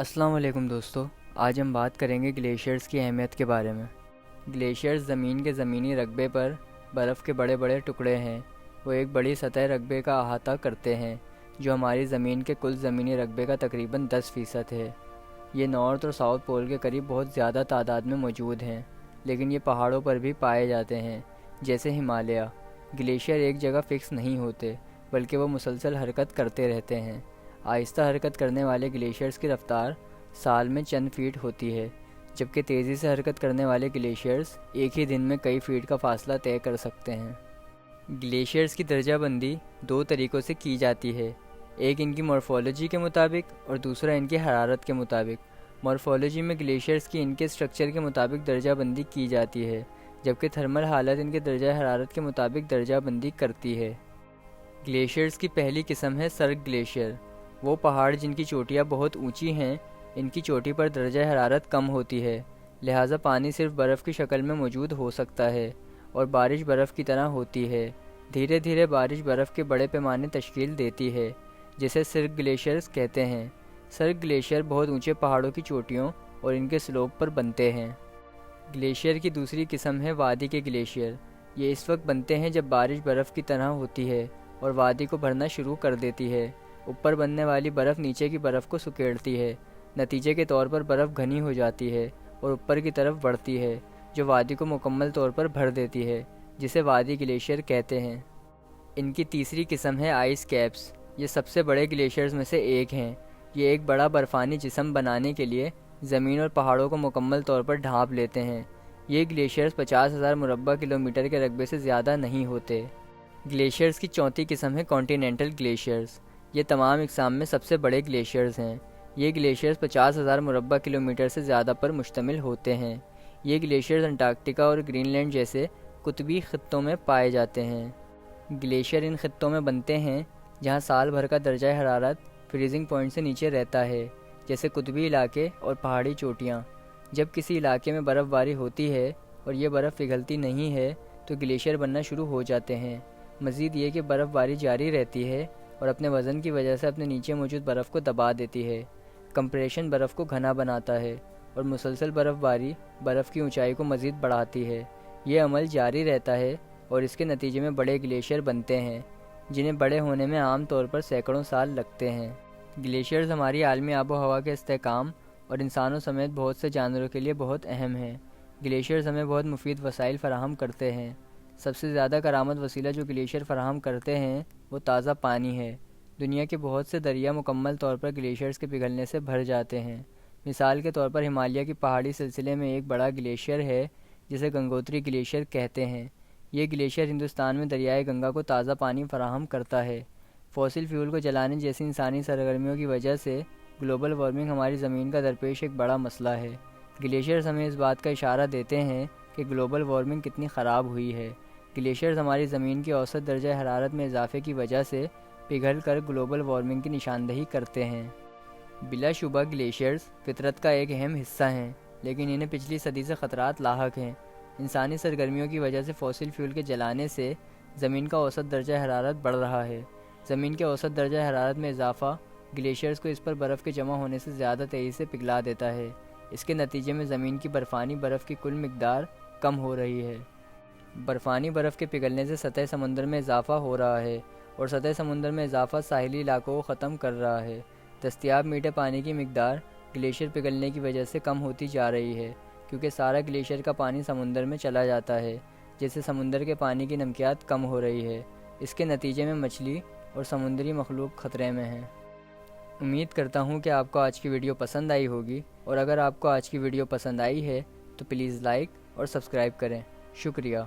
السلام علیکم دوستو، آج ہم بات کریں گے گلیشیئرز کی اہمیت کے بارے میں۔ گلیشیئرز زمین کے زمینی رقبے پر برف کے بڑے بڑے ٹکڑے ہیں۔ وہ ایک بڑی سطح رقبے کا احاطہ کرتے ہیں جو ہماری زمین کے کل زمینی رقبے کا تقریباً 10% ہے۔ یہ نارتھ اور ساؤتھ پول کے قریب بہت زیادہ تعداد میں موجود ہیں، لیکن یہ پہاڑوں پر بھی پائے جاتے ہیں جیسے ہمالیہ۔ گلیشیئر ایک جگہ فکس نہیں ہوتے بلکہ وہ مسلسل حرکت کرتے رہتے ہیں۔ آہستہ حرکت کرنے والے گلیشیئرز کی رفتار سال میں چند فیٹ ہوتی ہے، جبکہ تیزی سے حرکت کرنے والے گلیشیئرز ایک ہی دن میں کئی فیٹ کا فاصلہ طے کر سکتے ہیں۔ گلیشیئرز کی درجہ بندی دو طریقوں سے کی جاتی ہے، ایک ان کی مورفولوجی کے مطابق اور دوسرا ان کی حرارت کے مطابق۔ مورفولوجی میں گلیشیئرز کی ان کے اسٹرکچر کے مطابق درجہ بندی کی جاتی ہے، جبکہ تھرمل حالت ان کے درجہ حرارت کے مطابق درجہ بندی کرتی ہے۔ گلیشیئرز کی پہلی قسم ہے سرگ گلیشیئر۔ وہ پہاڑ جن کی چوٹیاں بہت اونچی ہیں، ان کی چوٹی پر درجہ حرارت کم ہوتی ہے، لہٰذا پانی صرف برف کی شکل میں موجود ہو سکتا ہے اور بارش برف کی طرح ہوتی ہے۔ دھیرے دھیرے بارش برف کے بڑے پیمانے تشکیل دیتی ہے، جسے سرگ گلیشیئرز کہتے ہیں۔ سرگ گلیشیئر بہت اونچے پہاڑوں کی چوٹیوں اور ان کے سلوپ پر بنتے ہیں۔ گلیشیئر کی دوسری قسم ہے وادی کے گلیشیئر۔ یہ اس وقت بنتے ہیں جب بارش برف کی طرح ہوتی ہے اور وادی کو بھرنا شروع کر دیتی ہے۔ اوپر بننے والی برف نیچے کی برف کو سکیڑتی ہے، نتیجے کے طور پر برف گھنی ہو جاتی ہے اور اوپر کی طرف بڑھتی ہے، جو وادی کو مکمل طور پر بھر دیتی ہے، جسے وادی گلیشیئر کہتے ہیں۔ ان کی تیسری قسم ہے آئس کیپس۔ یہ سب سے بڑے گلیشیئرز میں سے ایک ہیں۔ یہ ایک بڑا برفانی جسم بنانے کے لیے زمین اور پہاڑوں کو مکمل طور پر ڈھانپ لیتے ہیں۔ یہ گلیشیئرز 50,000 مربع کلومیٹر کے رقبے سے زیادہ نہیں ہوتے۔ گلیشیئرز کی چوتھی قسم ہے کانٹیننٹل گلیشیئرز۔ یہ تمام اقسام میں سب سے بڑے گلیشیئرز ہیں۔ یہ گلیشیئرز 50,000 مربع کلومیٹر سے زیادہ پر مشتمل ہوتے ہیں۔ یہ گلیشیئرز انٹارکٹیکا اور گرین لینڈ جیسے قطبی خطوں میں پائے جاتے ہیں۔ گلیشیئر ان خطوں میں بنتے ہیں جہاں سال بھر کا درجہ حرارت فریزنگ پوائنٹ سے نیچے رہتا ہے، جیسے قطبی علاقے اور پہاڑی چوٹیاں۔ جب کسی علاقے میں برف باری ہوتی ہے اور یہ برف پگھلتی نہیں ہے تو گلیشیئر بننا شروع ہو جاتے ہیں۔ مزید یہ کہ برف باری جاری رہتی ہے اور اپنے وزن کی وجہ سے اپنے نیچے موجود برف کو دبا دیتی ہے۔ کمپریشن برف کو گھنا بناتا ہے اور مسلسل برف باری برف کی اونچائی کو مزید بڑھاتی ہے۔ یہ عمل جاری رہتا ہے اور اس کے نتیجے میں بڑے گلیشیئر بنتے ہیں، جنہیں بڑے ہونے میں عام طور پر سینکڑوں سال لگتے ہیں۔ گلیشیئرز ہماری عالمی آب و ہوا کے استحکام اور انسانوں سمیت بہت سے جانوروں کے لیے بہت اہم ہیں۔ گلیشیئرز ہمیں بہت مفید وسائل فراہم کرتے ہیں۔ سب سے زیادہ کارآمد وسیلہ جو گلیشیئر فراہم کرتے ہیں وہ تازہ پانی ہے۔ دنیا کے بہت سے دریا مکمل طور پر گلیشیئرز کے پگھلنے سے بھر جاتے ہیں۔ مثال کے طور پر ہمالیہ کی پہاڑی سلسلے میں ایک بڑا گلیشیئر ہے جسے گنگوتری گلیشیئر کہتے ہیں۔ یہ گلیشیئر ہندوستان میں دریائے گنگا کو تازہ پانی فراہم کرتا ہے۔ فوسل فیول کو جلانے جیسی انسانی سرگرمیوں کی وجہ سے گلوبل وارمنگ ہماری زمین کا درپیش ایک بڑا مسئلہ ہے۔ گلیشیئرز ہمیں اس بات کا اشارہ دیتے ہیں کہ گلوبل وارمنگ کتنی خراب ہوئی ہے۔ گلیشیئرز ہماری زمین کی اوسط درجہ حرارت میں اضافے کی وجہ سے پگھل کر گلوبل وارمنگ کی نشاندہی کرتے ہیں۔ بلا شبہ گلیشیئرز فطرت کا ایک اہم حصہ ہیں، لیکن انہیں پچھلی صدی سے خطرات لاحق ہیں۔ انسانی سرگرمیوں کی وجہ سے فوسل فیول کے جلانے سے زمین کا اوسط درجہ حرارت بڑھ رہا ہے۔ زمین کے اوسط درجہ حرارت میں اضافہ گلیشیئرز کو اس پر برف کے جمع ہونے سے زیادہ تیزی سے پگھلا دیتا ہے۔ اس کے نتیجے میں زمین کی برفانی برف کی کل مقدار کم ہو رہی ہے۔ برفانی برف کے پگھلنے سے سطح سمندر میں اضافہ ہو رہا ہے اور سطح سمندر میں اضافہ ساحلی علاقوں کو ختم کر رہا ہے۔ دستیاب میٹھے پانی کی مقدار گلیشیئر پگھلنے کی وجہ سے کم ہوتی جا رہی ہے، کیونکہ سارا گلیشیئر کا پانی سمندر میں چلا جاتا ہے، جس سے سمندر کے پانی کی نمکیات کم ہو رہی ہے۔ اس کے نتیجے میں مچھلی اور سمندری مخلوق خطرے میں ہیں۔ امید کرتا ہوں کہ آپ کو آج کی ویڈیو پسند آئی ہوگی، اور اگر آپ کو آج کی ویڈیو پسند آئی ہے تو پلیز لائک اور سبسکرائب کریں۔ شکریہ۔